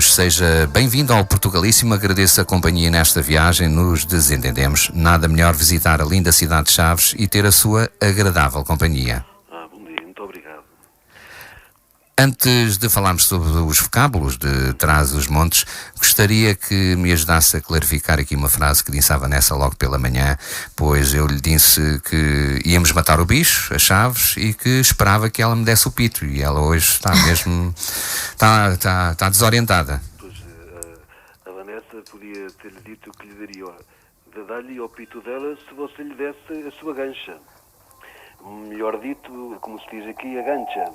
Araújo, seja bem-vindo ao Portugalíssimo. Agradeço a companhia nesta viagem. Nos desentendemos. Nada melhor visitar a linda cidade de Chaves e ter a sua agradável companhia. Bom dia, muito obrigado. Antes de falarmos sobre os vocábulos de Trás-os-Montes, gostaria que me ajudasse a clarificar aqui uma frase que disse a Vanessa logo pela manhã, pois eu lhe disse que íamos matar o bicho, as Chaves, e que esperava que ela me desse o pito, e ela hoje está mesmo... está desorientada. Pois, a Vanessa podia ter-lhe dito que lhe daria, de dar-lhe ao pito dela se você lhe desse a sua gancha. Melhor dito, como se diz aqui, a gancha.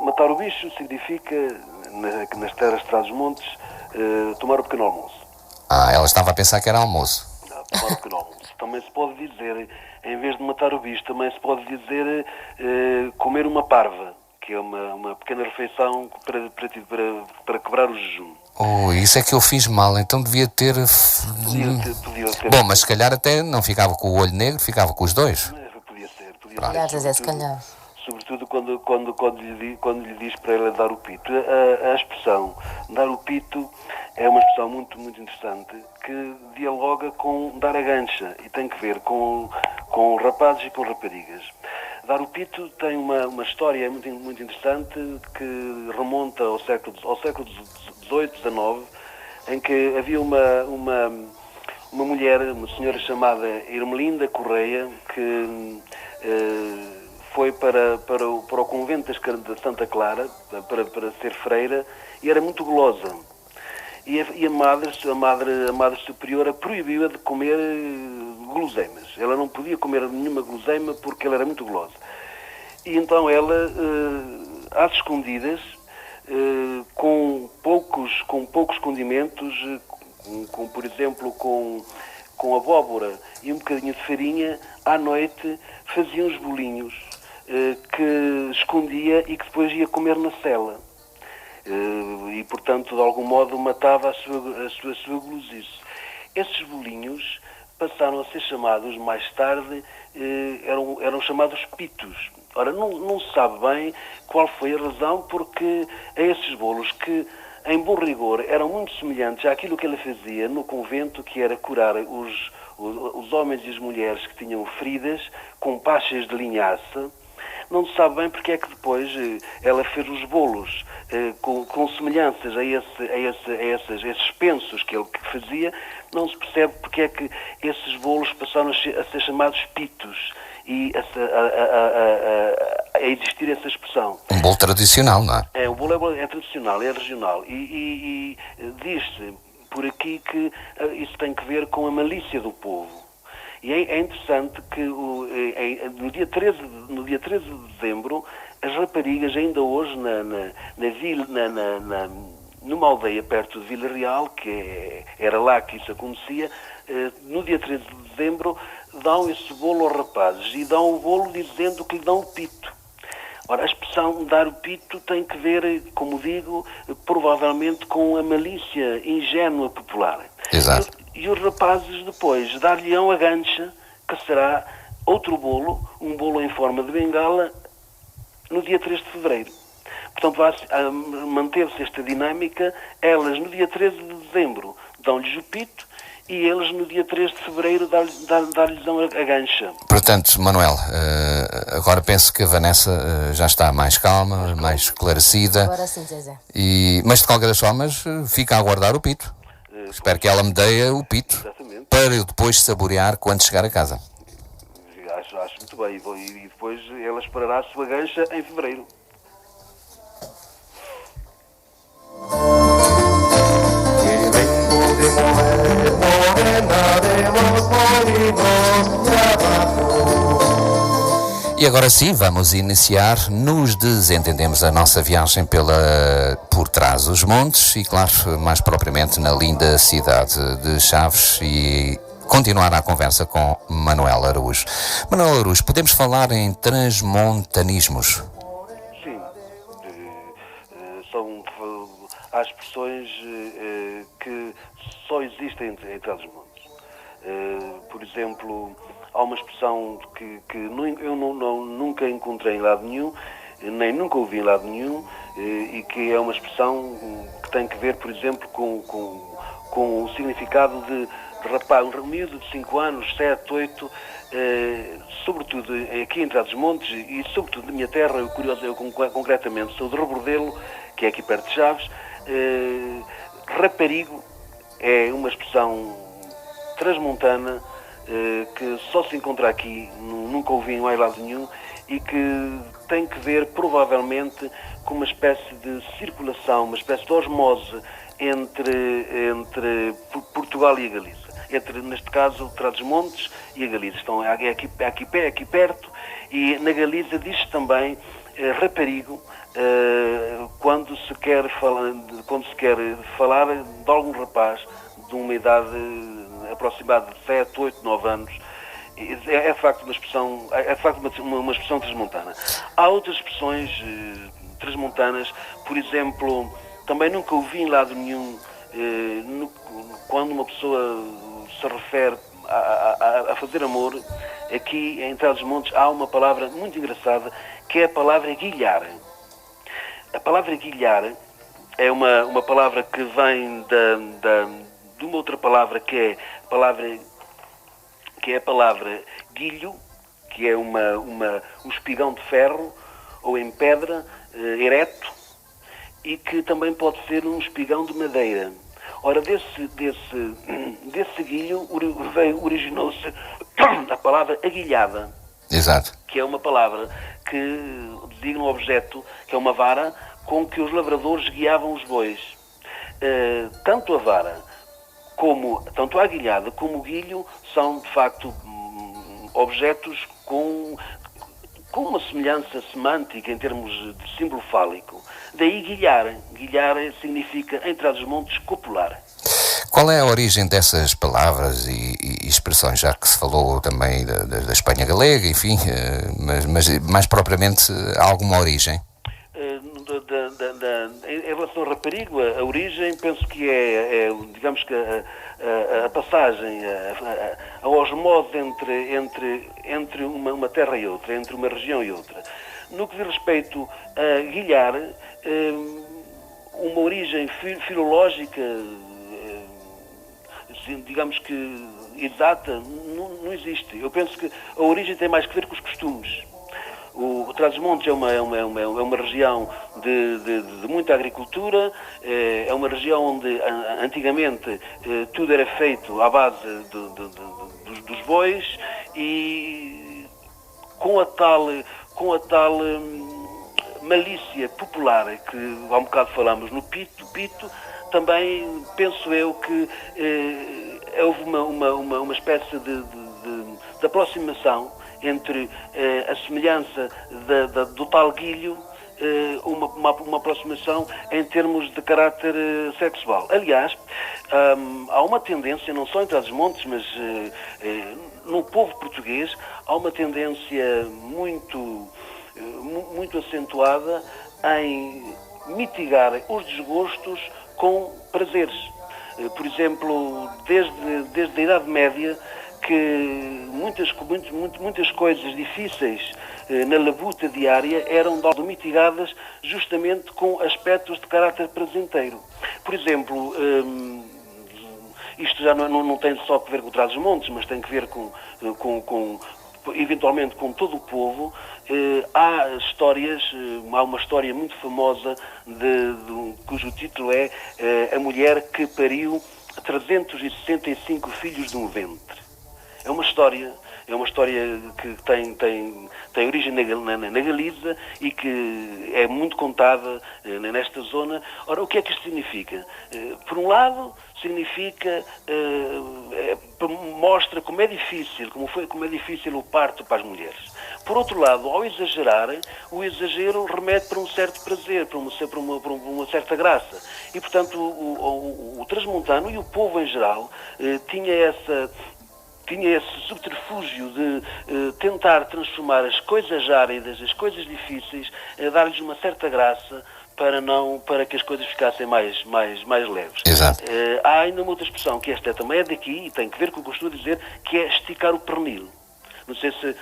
Matar o bicho significa, nas terras de Trás-os-Montes, tomar o pequeno almoço. Ela estava a pensar que era almoço. Não, tomar o pequeno almoço. Também se pode dizer, em vez de matar o bicho, também se pode dizer comer uma parva, que é uma pequena refeição para quebrar o jejum. Isso é que eu fiz mal, então devia ter... Podia ter. Bom, mas se calhar até não ficava com o olho negro, ficava com os dois. Podia ser. Se calhar. Sobretudo quando lhe diz para ela dar o pito. A expressão dar o pito é uma expressão muito, muito interessante que dialoga com dar a gancha e tem que ver com rapazes e com raparigas. Dar o pito tem uma história muito, muito interessante que remonta ao século XVIII, XIX, em que havia uma mulher, uma senhora chamada Ermelinda Correia, que foi para o convento de Santa Clara para ser freira e era muito gulosa. E a madre superiora proibiu-a de comer guloseimas. Ela não podia comer nenhuma guloseima porque ela era muito gulosa. E então ela, às escondidas, com poucos condimentos, por exemplo, com abóbora e um bocadinho de farinha, à noite fazia uns bolinhos que escondia e que depois ia comer na cela. E, portanto, de algum modo matava a sua gulosice. Esses bolinhos passaram a ser chamados, mais tarde, eram chamados pitos. Ora, não se sabe bem qual foi a razão, porque a esses bolos que, em bom rigor, eram muito semelhantes àquilo que ela fazia no convento, que era curar os homens e as mulheres que tinham feridas com pastas de linhaça. Não se sabe bem porque é que depois ela fez os bolos com semelhanças a esses pensos que ele fazia. Não se percebe porque é que esses bolos passaram a ser chamados pitos e a existir essa expressão. Um bolo tradicional, não é? O bolo é tradicional, é regional. E diz-se por aqui que isso tem que ver com a malícia do povo. E é interessante que no dia 13 de dezembro, as raparigas, ainda hoje, numa aldeia perto de Vila Real, que era lá que isso acontecia, no dia 13 de dezembro, dão esse bolo aos rapazes e dão o bolo dizendo que lhe dão o pito. Ora, a expressão dar o pito tem que ver, como digo, provavelmente com a malícia ingênua popular. Exato. E os rapazes depois dar-lhe-ão a gancha, que será outro bolo, um bolo em forma de bengala, no dia 3 de fevereiro. Portanto, manteve-se esta dinâmica. Elas, no dia 13 de dezembro, dão-lhes o pito, e eles, no dia 3 de fevereiro, dar-lhes a gancha. Portanto, Manuel, agora penso que a Vanessa já está mais calma, mais esclarecida. Agora sim, Zezé. Mas, de qualquer das formas, fica a aguardar o pito. Espero que ela me dê o pito. Exatamente. Para eu depois saborear quando chegar a casa. Acho muito bem. E depois ela esperará a sua gancha em fevereiro. E agora sim, vamos iniciar. Nos desentendemos a nossa viagem por Trás-os-Montes e, claro, mais propriamente na linda cidade de Chaves, e continuar a conversa com Manuel Araújo. Manuel Araújo, podemos falar em transmontanismos? Sim. Há expressões que só existem em Trás-os-Montes. Por exemplo, há uma expressão que eu nunca encontrei em lado nenhum, nem nunca ouvi em lado nenhum, e que é uma expressão que tem que ver, por exemplo, com o significado de rapaz, um miúdo de 5 anos, 7, 8, sobretudo aqui em Trás-os-Montes e sobretudo na minha terra, eu concretamente sou de Rebordelo, que é aqui perto de Chaves. Raparigo é uma expressão transmontana que só se encontra aqui, nunca ouvi em mais lado nenhum, e que tem que ver provavelmente com uma espécie de circulação, uma espécie de osmose entre Portugal e a Galiza. Neste caso, Trás-os-Montes e a Galiza. Estão aqui perto, e na Galiza diz-se também raparigo quando se quer falar de algum rapaz de uma idade aproximada de 7, 8, 9 anos. É de facto uma expressão transmontana. Há outras expressões transmontanas, por exemplo, também nunca ouvi em lado nenhum, quando uma pessoa se refere a fazer amor. Aqui em Trás-os-Montes há uma palavra muito engraçada, que é a palavra guilhar. A palavra guilhar é uma palavra que vem de uma outra palavra, que é a palavra guilho, que é um espigão de ferro ou em pedra, ereto, e que também pode ser um espigão de madeira. Ora, desse guilho originou-se a palavra aguilhada. Exato. Que é uma palavra que designa um objeto, que é uma vara, com que os lavradores guiavam os bois. Tanto a vara, tanto a aguilhada como o guilho são, de facto, objetos com uma semelhança semântica em termos de símbolo fálico. Daí guilhar. Guilhar significa, em Trás-os-Montes, copular. Qual é a origem dessas palavras e expressões, já que se falou também da Espanha galega, enfim, mas mais propriamente há alguma origem? Em relação ao raparigo, a origem, penso que digamos que a passagem, a osmose entre uma terra e outra, entre uma região e outra. No que diz respeito a guilhar, uma origem filológica, digamos que exata, não existe. Eu penso que a origem tem mais que ver com os costumes. O Trás-os-Montes é uma região de muita agricultura, é uma região onde antigamente tudo era feito à base dos bois, e com a tal malícia popular que há um bocado falamos no Pito, também penso eu que houve uma espécie de aproximação entre a semelhança do tal guilho, uma aproximação em termos de caráter sexual. Aliás, há uma tendência, não só em Trás-os-Montes, mas no povo português, há uma tendência muito acentuada em mitigar os desgostos com prazeres. Por exemplo, desde a Idade Média, que muitas coisas difíceis na labuta diária eram mitigadas justamente com aspectos de caráter prazenteiro. Por exemplo, isto já não tem só a ver com o Trás-os-Montes, mas tem que ver eventualmente com todo o povo. Há uma história muito famosa cujo título é A Mulher que Pariu 365 Filhos de um Ventre. É uma história que tem origem na Galiza e que é muito contada nesta zona. Ora, o que é que isto significa? Por um lado, significa, mostra como é difícil o parto para as mulheres. Por outro lado, ao exagerar, o exagero remete para um certo prazer, para uma certa graça. E, portanto, o transmontano e o povo em geral tinha esse subterfúgio de tentar transformar as coisas áridas, as coisas difíceis, dar-lhes uma certa graça para que as coisas ficassem mais leves. Exato. Há ainda uma outra expressão, que esta também é daqui e tem que ver com o que eu estou a dizer, que é esticar o pernil. Não sei se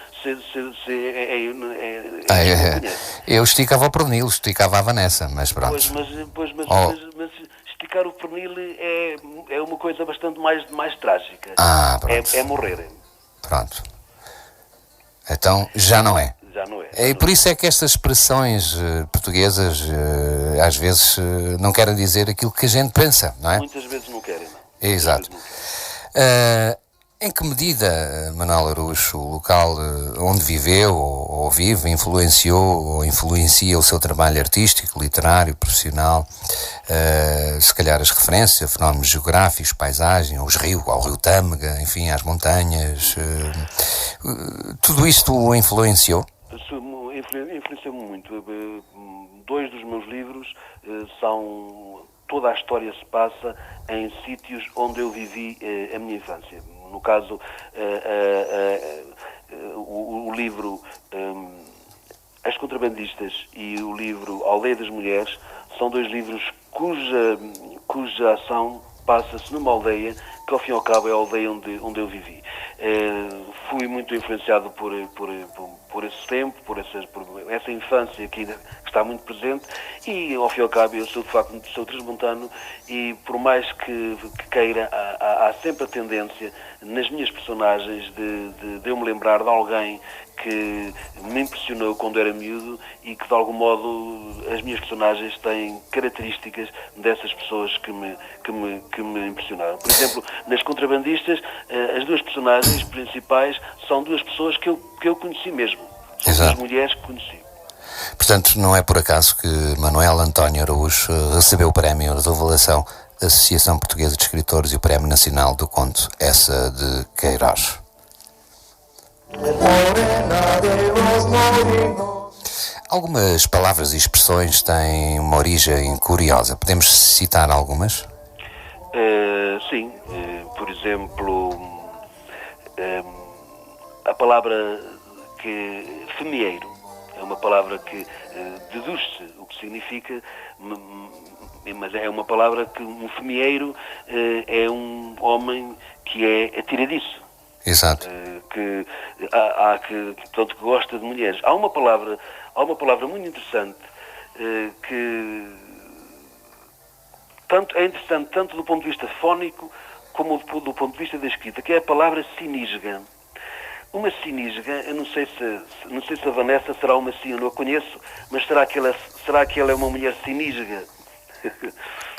eu esticava o pernil, esticava a Vanessa, mas pronto. Mas esticar o pernil é uma coisa bastante mais trágica. Pronto. É morrer. Pronto. Então, já não é. Já não é. E por isso é que estas expressões portuguesas às vezes não querem dizer aquilo que a gente pensa, não é? Muitas vezes não querem, não. Exato. Em que medida, Manuel Araújo, o local onde viveu ou vive, influenciou ou influencia o seu trabalho artístico, literário, profissional, se calhar as referências, fenómenos geográficos, paisagem, ao rio Tâmega, enfim, às montanhas, tudo isto o influenciou? Influenciou-me muito. Dois dos meus livros são... Toda a história se passa em sítios onde eu vivi a minha infância. No caso, o livro As Contrabandistas e o livro Aldeia das Mulheres são dois livros cuja ação passa-se numa aldeia que, ao fim e ao cabo, é a aldeia onde eu vivi. Fui muito influenciado por esse tempo, por essa infância que ainda está muito presente e, ao fim e ao cabo, eu sou de facto transmontano e, por mais que queira, há sempre a tendência nas minhas personagens de eu me lembrar de alguém que me impressionou quando era miúdo e que, de algum modo, as minhas personagens têm características dessas pessoas que me impressionaram. Por exemplo, nas Contrabandistas, as duas personagens principais são duas pessoas que eu conheci mesmo. São duas mulheres que conheci. Portanto, não é por acaso que Manuel António Araújo recebeu o prémio de revelação da Associação Portuguesa de Escritores e o Prémio Nacional do Conto, essa de Queiroz. Algumas palavras e expressões têm uma origem curiosa. Podemos citar algumas? Sim. Por exemplo, a palavra que femieiro é uma palavra que deduz-se o que significa, mas é uma palavra que um femieiro é um homem que é atiradiço. Exato. Que gosta de mulheres. Há uma palavra muito interessante que é interessante tanto do ponto de vista fónico como do ponto de vista da escrita, que é a palavra sinisga. Uma sinisga, eu não sei se a Vanessa será uma sim, eu não a conheço, mas será que ela é uma mulher sinisga?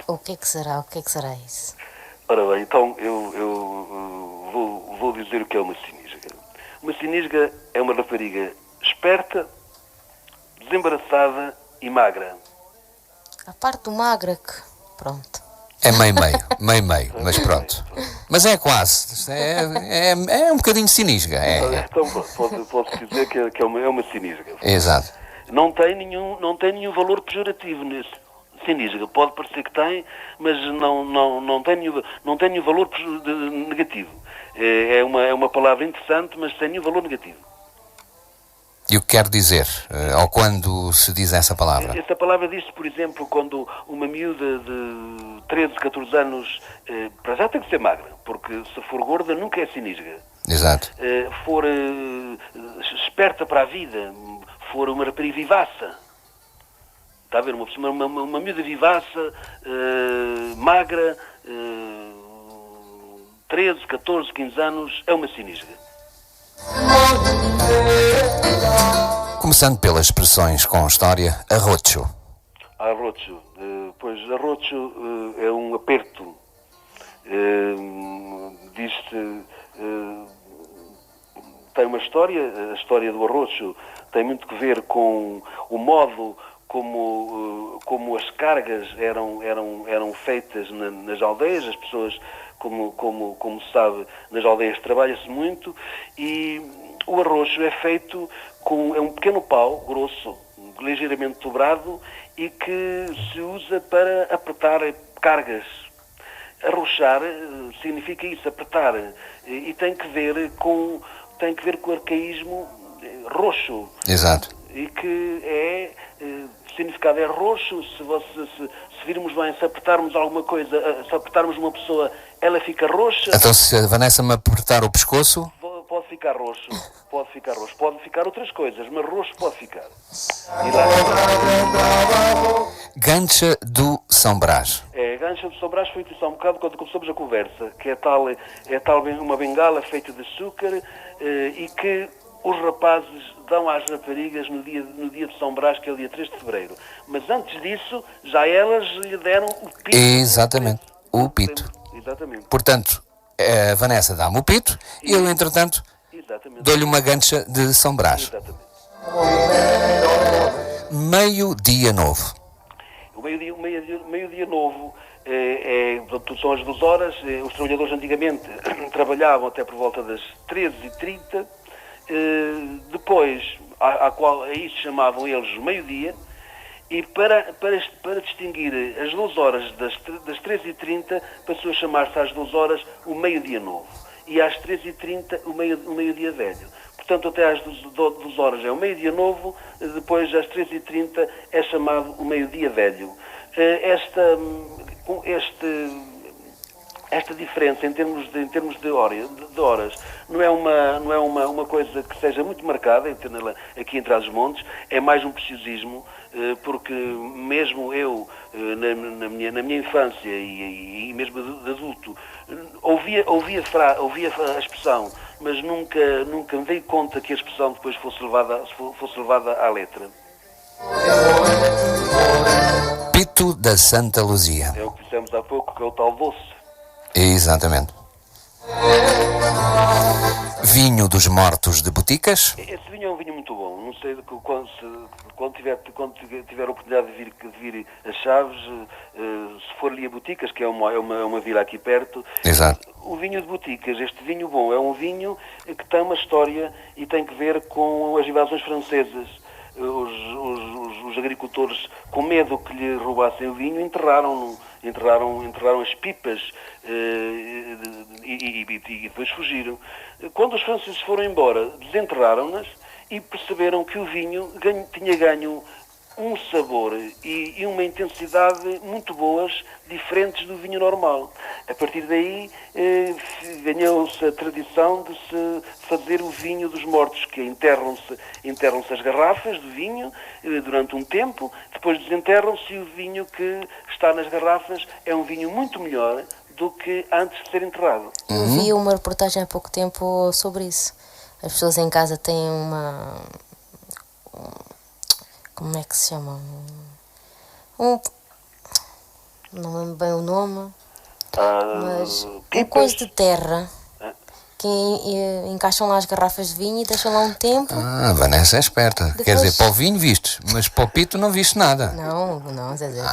O que é que será isso? Ora bem, então eu vou dizer o que é uma sinisga. Uma sinisga é uma rapariga esperta, desembaraçada e magra. A parte do magra que... Pronto. É meio, mas pronto. Mas é quase. É um bocadinho sinisga. Então posso dizer que é uma sinisga. Exato. Não tem nenhum valor pejorativo nisso. Sinisga. Pode parecer que tem, mas não tem nenhum valor negativo. É uma palavra interessante, mas sem nenhum valor negativo. E o que quer dizer? Ou quando se diz essa palavra? Essa palavra diz-se, por exemplo, quando uma miúda de 13, 14 anos, para já tem que ser magra, porque se for gorda nunca é sinisga. Exato. For esperta para a vida, for uma rapariga vivaça. Está a ver? Uma miúda vivaça, magra, 13, 14, 15 anos, é uma sinisga. Começando pelas expressões com história, arrocho. Arrocho. Pois arrocho é um aperto. Diz-se... tem uma história, a história do arrocho tem muito que ver com o modo como as cargas eram feitas nas aldeias. As pessoas, como se sabe, nas aldeias trabalha-se muito e o arrocho é feito é um pequeno pau grosso, ligeiramente dobrado e que se usa para apertar cargas. Arrochar significa isso, apertar, e tem que ver com o arcaísmo roxo. Exato. E que o significado é roxo. Se virmos bem, se apertarmos alguma coisa, se apertarmos uma pessoa, ela fica roxa. Então se a Vanessa me apertar o pescoço... Pode ficar roxo, pode ficar outras coisas, mas roxo pode ficar. E lá Gancha do São Brás. a gancha do São Brás foi isso há um bocado quando começamos a conversa, que é tal uma bengala feita de açúcar e que os rapazes dão às raparigas no dia de São Brás, que é o dia 3 de fevereiro. Mas antes disso, já elas lhe deram o pito. Exatamente, o pito. Exatamente. Portanto, a Vanessa dá-me o pito e eu, entretanto, Exatamente. dou-lhe uma gancha de São Brás. Exatamente. Meio-dia novo. O meio-dia novo portanto, são as 2 horas. Os trabalhadores antigamente trabalhavam até por volta das 13h30. Depois, a isso chamavam eles meio-dia. E para distinguir as 2 horas das 13h30, passou a chamar-se às 2 horas o meio-dia novo. E às 13h30 o meio-dia velho. Portanto, até às 2 horas é o meio-dia novo, depois às 13h30 é chamado o meio-dia velho. Esta diferença em termos de horas não é uma coisa que seja muito marcada aqui em Trás-os-Montes, é mais um preciosismo, porque mesmo eu, na minha infância e mesmo de adulto, ouvia a expressão, mas nunca me dei conta que a expressão depois fosse levada à letra. Pito da Santa Luzia. É o que dissemos há pouco, que é o tal doce. Exatamente. Vinho dos Mortos de Boticas. Esse vinho é um vinho muito bom. Não sei quando tiver a oportunidade de vir a Chaves, se for ali a Boticas, que é uma vila aqui perto. Exato. O vinho de Boticas, este vinho bom, é um vinho que tem uma história e tem que ver com as invasões francesas. Os agricultores, com medo que lhe roubassem o vinho, enterraram as pipas e depois fugiram. Quando os franceses foram embora, desenterraram-nas e perceberam que o vinho tinha ganho um sabor e uma intensidade muito boas, diferentes do vinho normal. A partir daí ganhou-se a tradição de se fazer o vinho dos mortos, que enterram-se as garrafas de vinho durante um tempo, depois desenterram-se e o vinho que está nas garrafas é um vinho muito melhor do que antes de ser enterrado. Eu vi uma reportagem há pouco tempo sobre isso. As pessoas em casa têm como é que se chama? Não lembro bem o nome, mas uma coisa de terra que encaixam lá as garrafas de vinho e deixam lá um tempo. Vanessa é esperta. Depois... Quer dizer, para o vinho viste, mas para o pito não viste nada. Não, quer dizer,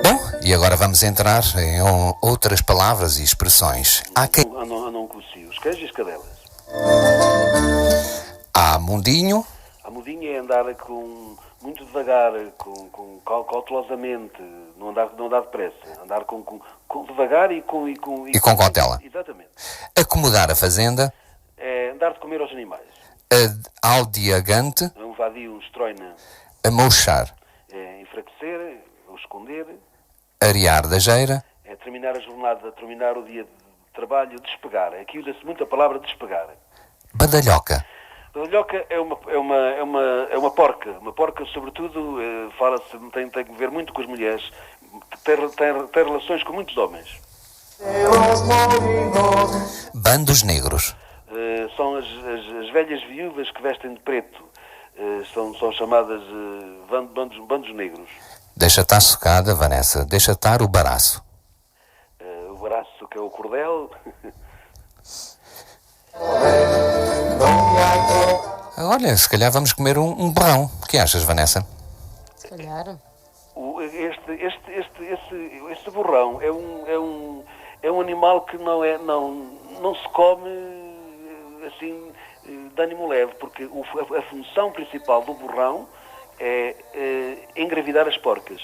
Bom, e agora vamos entrar em outras palavras e expressões. Há quem... Não conheci os queijos e as cadelas. Há mundinho. A mudinha é andar muito devagar, cautelosamente, não andar depressa, andar devagar e com cautela. Exatamente. Acomodar a fazenda. É andar de comer aos animais. Aldiagante. É um vadio, um estroina. Amouchar. É enfraquecer, ou esconder. Arear da geira. É terminar a jornada, terminar o dia de trabalho, despegar. Aqui usa-se muito a palavra despegar. Badalhoca. Badalhoca é uma porca. Uma porca, sobretudo, fala-se, tem que ver muito com as mulheres. Tem relações com muitos homens. Bandos negros. São as velhas viúvas que vestem de preto. São chamadas bandos negros. Deixa estar socada, Vanessa. Deixa estar o baraço. O baraço, que é o cordel. Olha, se calhar vamos comer um borrão. O que achas, Vanessa? se calhar. Este borrão é um animal que não se come assim de ânimo leve, porque a função principal do borrão é engravidar as porcas.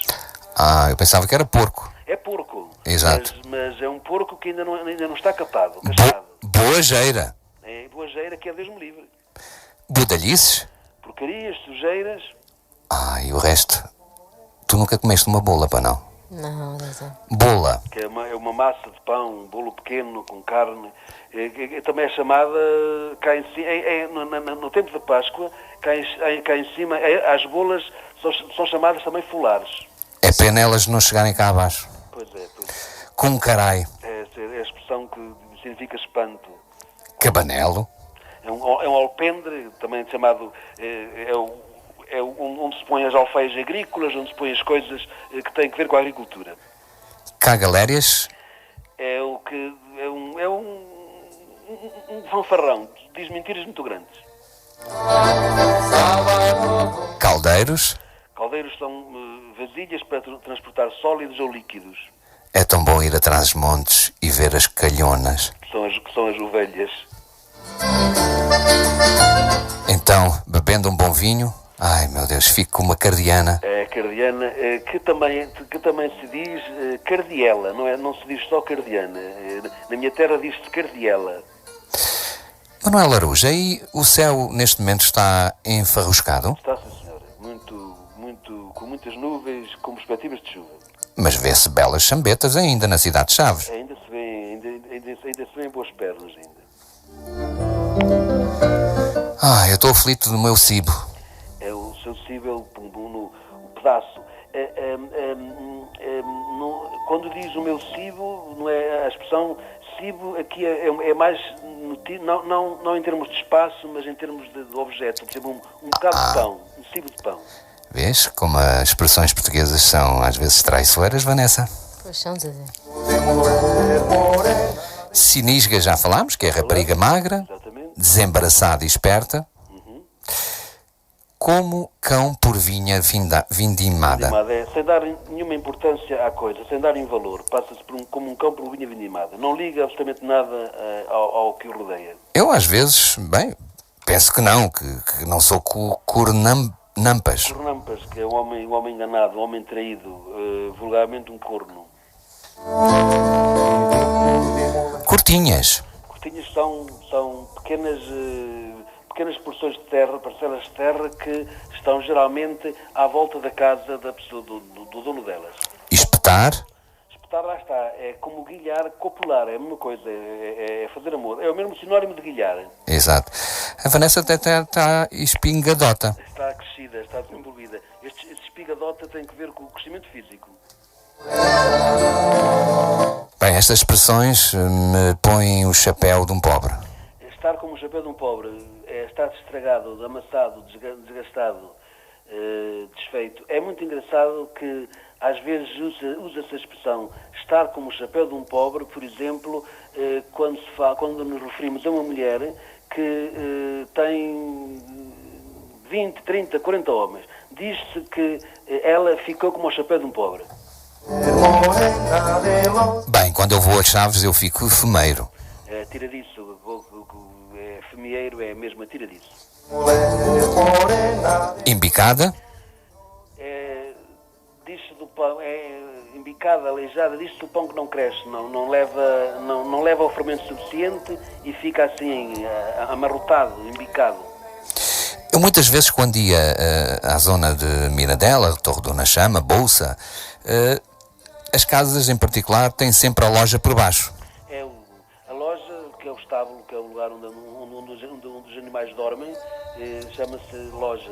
Eu pensava que era porco. É porco. Exato. Mas é um porco que ainda não está capado, castrado. Boageira. É boageira, que é Deus me livre. Budalhices. Porcarias, sujeiras. E o resto? Tu nunca comeste uma bola, pá, não? Não, Zezé. Bola. Que é uma massa de pão, um bolo pequeno com carne. Também é chamada, cá em cima, no tempo da Páscoa, cá em cima, as bolas são chamadas também folares. É pena elas não chegarem cá abaixo. Pois é. Com carai. É a expressão que significa espanto. Cabanelo. É um alpendre, também chamado, onde se põem as alfaias agrícolas, onde se põem as coisas que têm que ver com a agricultura. Cagalérias. É um fanfarrão, diz mentiras muito grandes. Caldeiros. Caldeiros são vasilhas para transportar sólidos ou líquidos. É tão bom ir atrás dos montes e ver as calhonas. Que são as ovelhas. Então, bebendo um bom vinho, ai meu Deus, fico com uma cardiana. É cardiana, que também se diz cardiela, não se diz só cardiana. Na minha terra diz-se cardiela. Manuel Araújo, aí o céu neste momento está enfarruscado? Está, sim, senhora. Com muitas nuvens, com perspectivas de chuva. Mas vê-se belas chambetas ainda na cidade de Chaves. Ainda se vêem boas pernas ainda. Eu estou aflito do meu cibo. É o seu cível, o pedaço. Quando diz o meu cibo, não é a expressão cibo, aqui é mais, não em termos de espaço, mas em termos de objeto. Por exemplo, um bocado de pão, um cibo de pão. Vês como as expressões portuguesas são às vezes traiçoeiras, Vanessa? Pois são, Zezé. Sinisga já falámos, que é rapariga magra, Exatamente. desembaraçada e esperta. Como cão por vinha vindimada. Sem dar nenhuma importância à coisa, sem dar em valor. Passa-se como um cão por vinha vindimada. Não liga absolutamente nada ao que o rodeia. Eu às vezes, penso que não sou cornampas. Cornampas, que é um homem enganado, um homem traído, vulgarmente um corno. Cortinhas. Cortinhas são pequenas porções de terra, parcelas de terra que estão geralmente à volta da casa da pessoa, do dono delas. Espetar. Espetar, lá está, é como guilhar, copular, é a mesma coisa, é fazer amor. É o mesmo sinónimo de guilhar. Exato. A Vanessa até está espingadota. Está crescida, está desenvolvida. Este espigadota tem que ver com o crescimento físico. Bem, estas expressões me põem o chapéu de um pobre. Estar como o chapéu de um pobre, estar estragado, amassado, desgastado, desfeito. É muito engraçado que às vezes usa-se a expressão estar como o chapéu de um pobre, por exemplo, quando nos referimos a uma mulher que tem 20, 30, 40 homens. Diz-se que ela ficou como o chapéu de um pobre. Bem, quando eu vou a Chaves eu fico efemeiro. Tiradiço, femieiro é mesmo a tiradiço. Embicada. Diz-se do pão, embicada, aleijada, diz-se do pão que não cresce, não leva o fermento suficiente e fica assim, amarrotado, embicado. Eu muitas vezes quando ia à zona de Miradela, Torre Dona Chama, Bolsa, as casas em particular têm sempre a loja por baixo. A loja, que é o estábulo, que é o lugar onde os animais dormem, chama-se loja.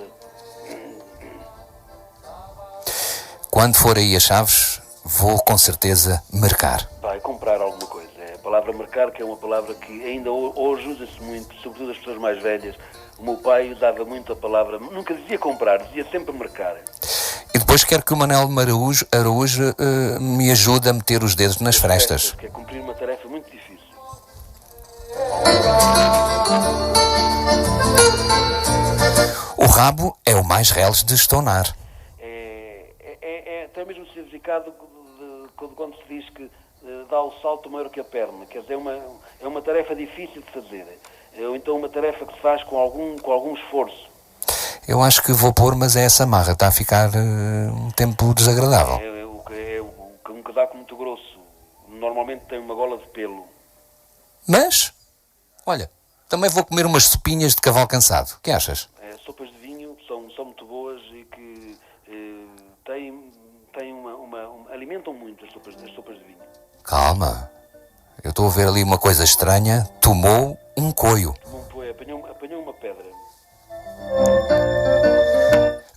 Quando for aí a Chaves, vou com certeza mercar. Vai comprar alguma coisa. É a palavra mercar, que é uma palavra que ainda hoje usa-se muito, sobretudo as pessoas mais velhas. O meu pai usava muito a palavra, nunca dizia comprar, dizia sempre mercar. E depois quero que o Manuel Araújo me ajude a meter os dedos nas frestas. Que é cumprir uma tarefa muito difícil. O rabo é o mais reles de estonar. Tem o mesmo significado quando se diz que dá o salto maior que a perna. Quer dizer, é uma tarefa difícil de fazer. Ou então uma tarefa que se faz com algum esforço. Eu acho que vou pôr, mas é essa marra, está a ficar um tempo desagradável. Um casaco muito grosso. Normalmente tem uma gola de pelo. Mas, olha, também vou comer umas sopinhas de cavalo cansado. O que achas? Sopas de vinho são muito boas e que têm alimentam muito as sopas de vinho. Calma. Eu estou a ver ali uma coisa estranha. Tomou um coio. Tomou um coio, apanhou uma pedra.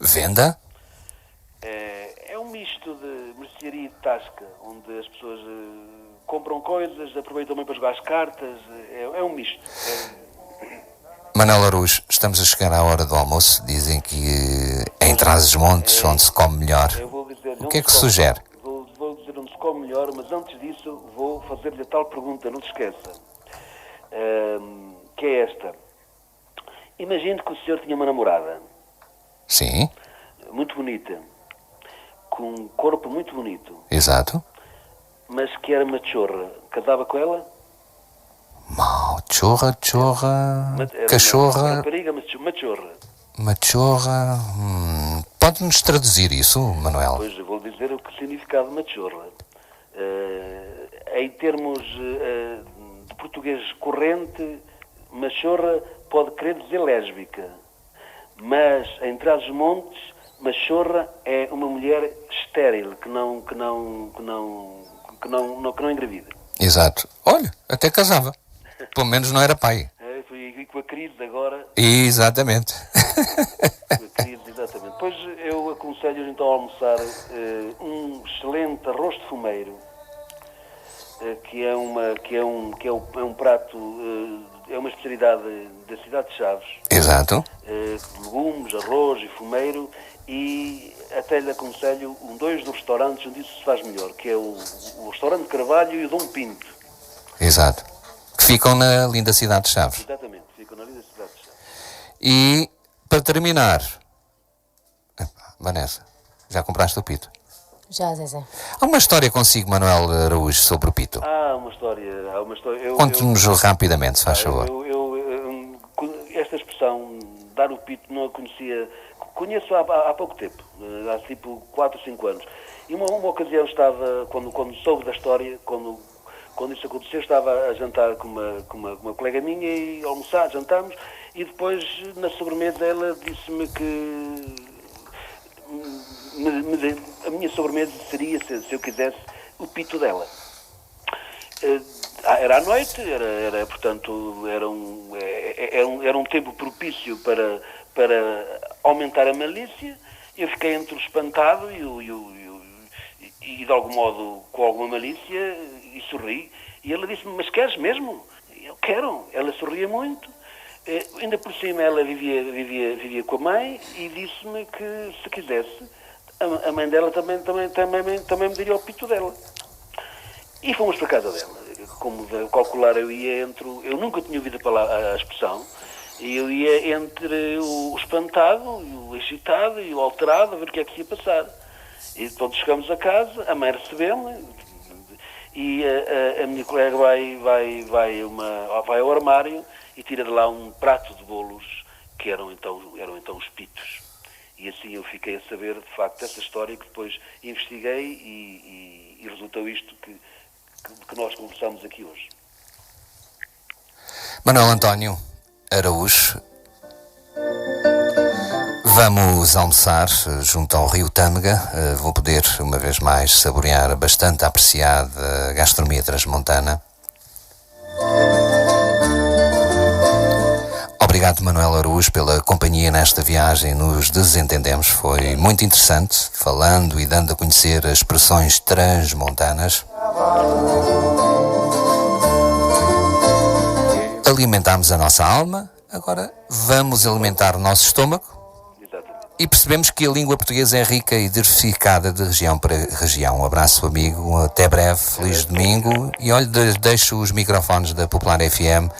Venda? É um misto de mercearia e de tasca, onde as pessoas compram coisas, aproveitam também para jogar as cartas. É um misto. Manuel Araújo, estamos a chegar à hora do almoço. Dizem que em Trás-os-Montes, onde se come melhor. O que é que sugere? Vou dizer onde se come melhor, mas antes disso vou fazer-lhe a tal pergunta, não se esqueça. Que é esta. Imagine que o senhor tinha uma namorada. Sim. Muito bonita. Com um corpo muito bonito. Exato. Mas que era machorra. Casava com ela? Mau. Chorra. Cachorra. Rapariga, machorra. Machorra. Pode-nos traduzir isso, Manuel? Pois, eu vou dizer o que significado machorra. Em termos de português corrente, machorra pode querer dizer lésbica. Mas, em Trás-os-Montes, machorra é uma mulher estéril, que não engravida. Exato. Olha, até casava. Pelo menos não era pai. E com a crise agora... Exatamente. Com a crise, exatamente. Pois eu aconselho então a almoçar um excelente arroz de fumeiro, que é um prato, é uma especialidade da cidade de Chaves. Exato. Legumes, arroz e fumeiro, e até lhe aconselho dois dos restaurantes onde isso se faz melhor, que é o restaurante Carvalho e o Dom Pinto. Exato. Que ficam na linda cidade de Chaves. Exatamente, ficam na linda cidade de Chaves. E, para terminar, Vanessa, já compraste o pito? Já, Zezé. Há uma história consigo, Manuel Araújo, sobre o pito. Há uma história. Conte-nos rapidamente, se faz favor. Esta expressão, dar o pito, não a conhecia. Conheço há pouco tempo, há tipo 4 ou 5 anos. E uma ocasião estava, quando soube da história, quando isso aconteceu, estava a jantar com uma colega minha e jantámos, e depois, na sobremesa, ela disse-me que a minha sobremesa seria, se eu quisesse, o pito dela. Era à noite, portanto, era um tempo propício para aumentar a malícia. Eu fiquei entre o espantado e de algum modo, com alguma malícia, e sorri. E ela disse-me, mas queres mesmo? Eu quero. Ela sorria muito. Ainda por cima ela vivia com a mãe e disse-me que, se quisesse, a mãe dela também me daria o pito dela. E fomos para a casa dela. Como de calcular, eu nunca tinha ouvido a expressão, e eu ia entre o espantado, e o excitado e o alterado, a ver o que é que se ia passar. E quando chegamos a casa, a mãe recebeu-me, e a minha colega vai ao armário e tira de lá um prato de bolos que eram então os pitos. E assim eu fiquei a saber, de facto, essa história, que depois investiguei e resultou isto que nós conversamos aqui hoje. Manuel António Araújo, vamos almoçar junto ao Rio Tâmega. Vou poder, uma vez mais, saborear a bastante apreciada gastronomia transmontana. Obrigado, Manuel Araújo, pela companhia nesta viagem. Nos desentendemos. Foi muito interessante, falando e dando a conhecer as expressões transmontanas. Alimentámos a nossa alma, agora vamos alimentar o nosso estômago. Exatamente. E percebemos que a língua portuguesa é rica e diversificada de região para região. Um abraço, amigo, até breve, feliz domingo. E olha, deixo os microfones da Popular FM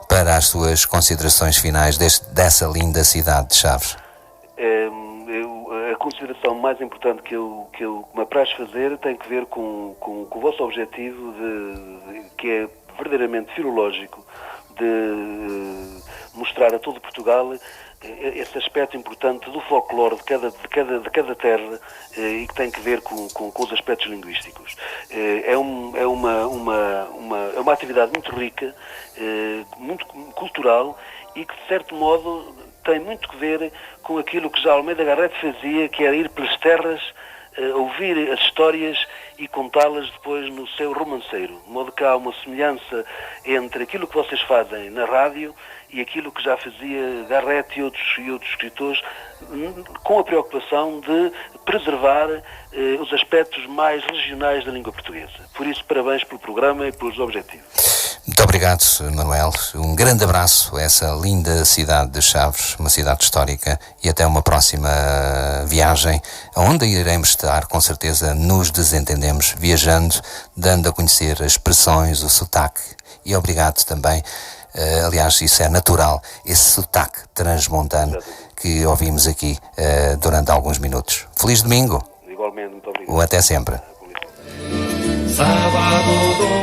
para as suas considerações finais dessa linda cidade de Chaves. A consideração mais importante que eu me apraz fazer tem que ver com o vosso objetivo, que é verdadeiramente filológico, de mostrar a todo Portugal esse aspecto importante do folclore de cada terra, e que tem que ver com os aspectos linguísticos. É uma atividade muito rica, muito cultural, e que, de certo modo, tem muito que ver com aquilo que já Almeida Garrett fazia, que era ir pelas terras ouvir as histórias e contá-las depois no seu romanceiro. De modo que há uma semelhança entre aquilo que vocês fazem na rádio e aquilo que já fazia Garrett e outros escritores, com a preocupação de preservar os aspectos mais regionais da língua portuguesa. Por isso, parabéns pelo programa e pelos objetivos. Muito obrigado, Manuel. Um grande abraço a essa linda cidade de Chaves, uma cidade histórica, e até uma próxima viagem, onde iremos estar, com certeza, nos desentendemos, viajando, dando a conhecer as expressões, o sotaque, e obrigado também, aliás, isso é natural, esse sotaque transmontano que ouvimos aqui durante alguns minutos. Feliz domingo. Igualmente, muito obrigado. Até sempre. Sábado